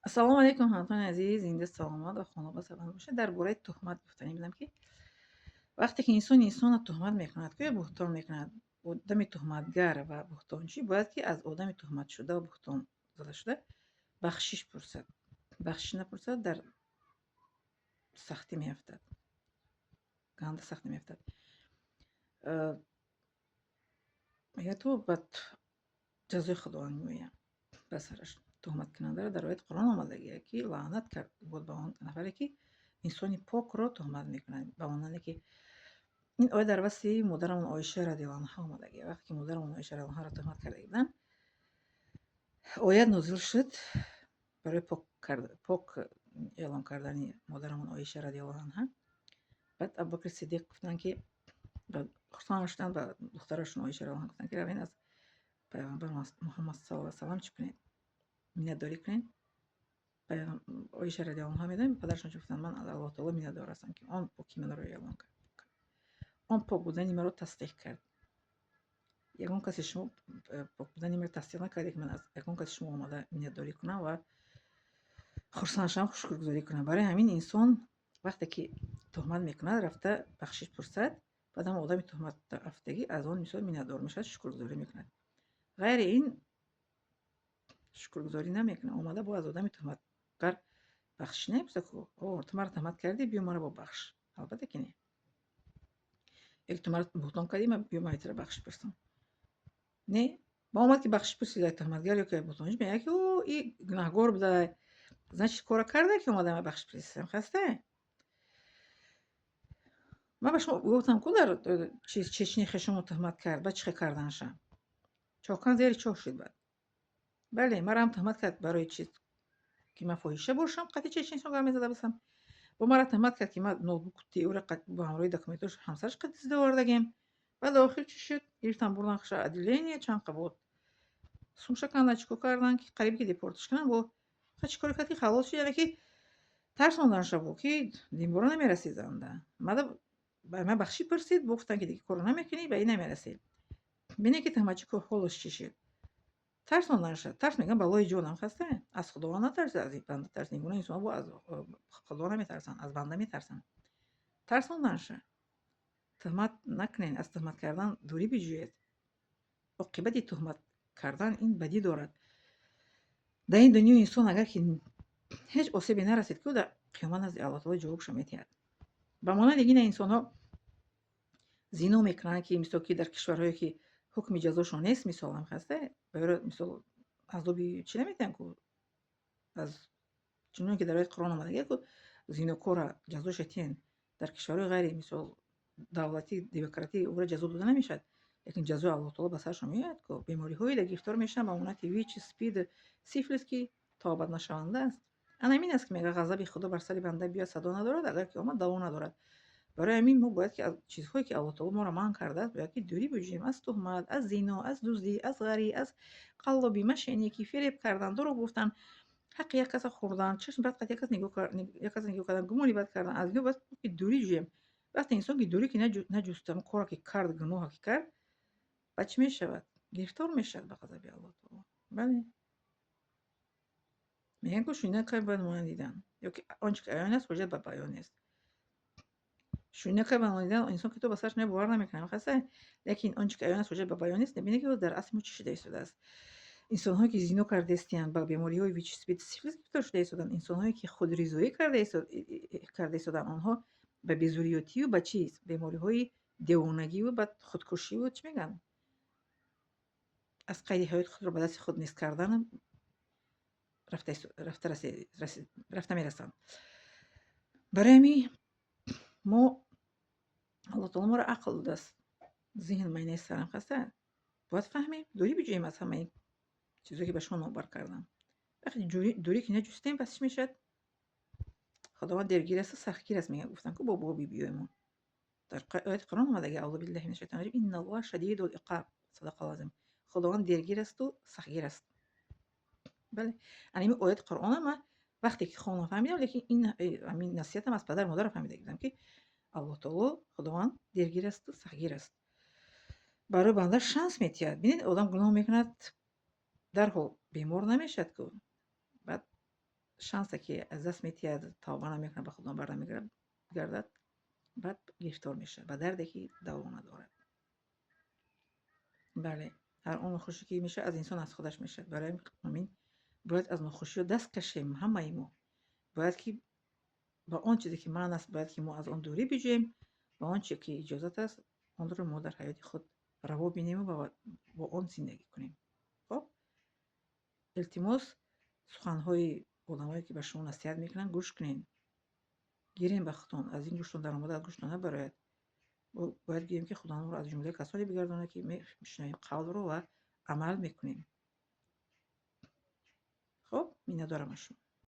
ассалому алайкум ҳамватони азиз, зинда саломат ва хонобод саломат бошед. Дар бораи тухмат гуфтанӣ будам, ки вақте ки инсонро тухмат мекунад ё буҳтон мекунад, одами тухматгар ва буҳтончӣ бояд ки аз одами тухматшуда ва буҳтонзадашуда бахшиш пурсад. Бахшиш напурсад, дар сахтӣ меафтад, ганда сахтӣ меафтад. мегӯяд ту ба ҷазои худованд меоям ба сараш. Тухматкунандаро дар ояти Қуръон омадагист, ки лаънат кард бод ба он нафаре, ки инсони покро тухмат мекунад. ба монанде ки ин оят дар васти модарамон Оиша радиаллоҳу анҳа омадагист. вақте ки модарамон Оиша радиаллоҳу анҳаро тухмат карда буданд, оят нозил шуд барои пок эълон кардани модарамон Оиша радиаллоҳу анҳа. баъд Абубакри Сиддиқ гуфтанд, ки хурсанд шуданд, ба духтарашон Оиша радиаллоҳу анҳа гуфтанд, ки равед аз пайғамбар Муҳаммад саллаллоҳу алайҳи ва саллам чӣ кунед, миннатдорӣ кунед. Оиша радиаллоҳу анҳа медонед падарашон чӣ гуфтанд: ман аз Аллоҳ таоло миннатдор ҳастам, ки он поки маро эълон кард, он пок будани маро тасдиқ кард. ягон касе шумо пок будани маро тасдиқ накард, ки ман аз ягон каси шумо омада миннатдорӣ кунам ва хурсанд шавам, шукргузорӣ кунам. барои ҳамин инсон вақте ки тухмат мекунад, рафта бахшиш пурсад, баъдам одами тухматафтагӣ аз он мисол миннатдор мешавад, шукргузорӣ мекунад. ғайри ин шукргузорӣ намекунад. омада бо аз одами тухматгар бахшиш намепурсад, ку ту маро тухмат кардӣ, биё маро бабахш. албатта ки не. як ту маро буҳтон кардӣ, биё ман итра бахшиш пурсам. не, ба омад ки бахшиш пурсид як тухматгар ё ки буҳтончӣ, мегӯяд ки ин гунаҳгор буда, значит кора карда, ки омада ман бахшиш пурсидам. хастае. ман ба шумо гуфтам, ку дар чечнехе шумо тухмат кард, баъд чӣ хел карданша? чокан зери чоҳ шуд. баъд бале, мараам тухмат кард барои чиз, ки ман фоҳиша бошам, қатъи чечнесонгар мезада бошам. бо мара тухмат кард, ки ман ноутбуки ӯро бо ҳамроҳи документош ҳамсараш қатъи зида овардагем. баъд охир чӣ шуд? Гирифтан бурдан хуша отделение, чанд қабот сум шакандан, чӣ кор кардан, ки қариб ки депорташ кунанд, бо чӣ кор кард, ки халос шуд, яъне ки тарсонданша, бо ки динбора намерасид занда. ба ман бахшиш пурсид, гуфтанд, ки дига корро намекунӣ, ба ин намерасед. бинед, ки тухматчӣ ко ҳолаш чӣ шуд. тарсонданша. Тарс мегӯям балои ҷонам. хастае. аз худованд натарсед, аз банда тарсед. ин гуна инсонҳо бо аз худо наметарсанд, аз банда метарсанд. тарсонданша. тухмат накунед. аз тухмат кардан дурӣ биҷӯед. оқибати тухмат кардан ин бадӣ дорад. дар ин дунё инсон агар ки ҳеҷ осебе нарасед, ки ӯ дар қиёмат назди Аллоҳ таоло ҷавобшо медиҳад. ба монанди гина инсонҳо зино мекунанд, ки мисол ки дар кишварҳое ки ҳукми ҷазошон нест, мисолам хастае, ба ёро мисол азоби чӣ наметиҳанд, ку аз чуноне ки дар ояти Қуръон омадагист, ку зинокора ҷазоша тиен. дар кишварҳои ғайри мисол давлатӣ, демократӣ ӯро ҷазо дода намешавад, лекин ҷазои Аллоҳ таоло ба сарашон меояд, ку бемориҳое дар гирифтор мешаванд, ба монати ВИЧ, СПИД, сифлис, ки тобатнашаванда аст. ана ҳамин аст, ки мегӯяд ғазаби худо бар сари банда биёяд, садо надорад, агар ки омад даво надорад. барои ҳамин мо бояд, ки аз чизҳое ки Аллоҳ таоло моро манъ кардааст, бояд ки дурӣ биҷӯем. аз тухмат, аз зино, аз дуздӣ, аз ғарӣ, аз қаллобӣ, мошенникӣ, фиреб кардан, дурӯғ гуфтан, ҳаққи як каса хӯрдан, чашм бад кард, як каса нигоҳ кардан, гумони бад кардан. аз ино бояд ки дурӣ ҷӯем. вақте инсон ки дурӣ ки наҷуста, коре ки кард, гуноҳе ки кард, баъд чӣ мешавад? гирифтор мешавад ба ғазаби Аллоҳ таоло. бале. мегӯянд, ку шӯинакай ба номон дидан, ё ки он чӣ ки аён аст, ҳоҷат ба баён нест. шӯинакай ба номон дидан инсон ки то ба сараш меояд, бовар намекунад. хастае. лекин он чӣ ки аён аст, ҳоҷат ба баён нест. набинед, ки дар асли мо чӣ шуда истодааст. инсонҳое ки зино карда истанд, ба бемориҳои ВИЧ, СПИД, сифлис гирифтор шуда истоданд. инсонҳое ки худризоӣ карда истоданд, онҳо ба безурётию, ба чиз бемориҳои девонагиву ба худкушиву чӣ мегӯянд, аз қайди ҳаёти худро ба дасти худ нест кардан рафта мерасанд. барои ҳамин мо Аллоҳ таоло моро ақл додааст, зиҳн ман нест сарам. хастае. бояд фаҳмем, дурӣ биҷӯем аз ҳамаи чизое ки ба шумо новбар кардам. вақте дурӣ ки наҷустем, пас чӣ мешавад? худованд дергир асту сахтгир аст, мегӯяд. гуфтанд, ку бо боби биёем. дар ояти Қуръон омадаги аъузу биллаҳи мина шайтонир раҷим инна Аллоҳа шадидул иқоб. садақаллоҳул азим. худованд дергир асту сахтгир аст. бале. ана ин ояти Қуръона ман вақте ки хонам фаҳмидам, лекин ин насиҳатам аз падару модарам фаҳмида будам, ки Аллоҳ таоло худованд дергир асту сахтгир аст. барои банда шанс метиҳад. бинед, одам гуноҳ мекунад, дарҳол бемор намешавад, ку баъд شانسی که از دست میتید توبه نمیکنه به خودم بر نمیگردد بعد گرفتار میشه و دردی که دوام ندارد. بله، هر اون خوشی که میشه از انسان از خودش میشه. برای همین باید از نخوشی دست کشیم. همه ایمو باید که با آن چیزی که من است باید که ما از آن دوری بجویم و آن چیزی که اجازت است آن رو ما در حیات خود روا بینیم و با آن زندگی کنیم. خب التماس سخنهای علمایی که به شما نصیحت میکنن گوش کنین، گیریم به خودتون. از این گوشتون در اومده از گوشتون نبراید. باید گیریم که خدا رو از جمله کسانی بگردونه که میشنویم قول رو و عمل میکنیم. خب می ندارم شما